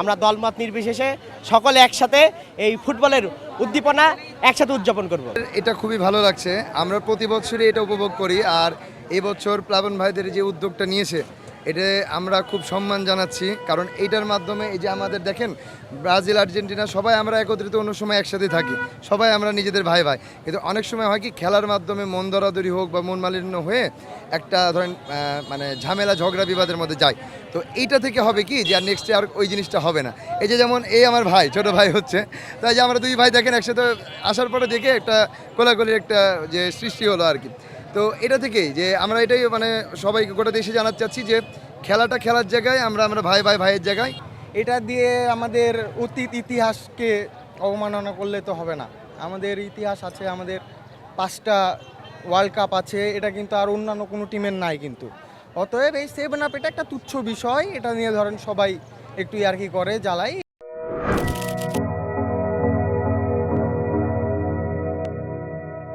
আমরা দলমত নির্বিশেষে সকলে একসাথে এই ফুটবলের উদ্দীপনা একসাথে উদযাপন করব। এটা খুবই ভালো লাগছে, আমরা প্রতি বছরই এটা উপভোগ করি। আর এবছর প্লাবন ভাইদের যে উদ্যোগটা নিয়েছে এটা আমরা খুব সম্মান জানাচ্ছি, কারণ এইটার মাধ্যমে এই যে আমাদের দেখেন ব্রাজিল আর্জেন্টিনা সবাই আমরা একত্রিত অন্য সময় একসাথে থাকি, সবাই আমরা নিজেদের ভাই ভাই, কিন্তু অনেক সময় হয় কি খেলার মাধ্যমে মন দরাদরি হোক বা মন মালিন্য হয়ে একটা ধরেন মানে ঝামেলা ঝগড়া বিবাদের মধ্যে যায়। তো এইটা থেকে হবে কি যে আর নেক্সট আর ওই জিনিসটা হবে না। এই যে যেমন এই আমার ভাই ছোট ভাই হচ্ছে, তাই যে আমরা দুই ভাই দেখেন একসাথে আসার পরে দেখে একটা কোলাকুলির একটা যে সৃষ্টি হলো আর কি। তো এটা থেকেই যে আমরা এটাই মানে সবাইকে গোটা দেশে জানাতে চাচ্ছি যে খেলাটা খেলার জায়গায় আমরা ভাই ভাই ভাইয়ের জায়গায়। এটা দিয়ে আমাদের অতীত ইতিহাসকে অবমাননা করলে তো হবে না। আমাদের ইতিহাস আছে, আমাদের 5টা ওয়ার্ল্ড কাপ আছে, এটা কিন্তু আর অন্যান্য কোনো টিমের নাই কিন্তু। অতএব এই 7 আপ এটা একটা তুচ্ছ বিষয়, এটা নিয়ে ধরেন সবাই একটু ইয়ার্কি করে জ্বালাই।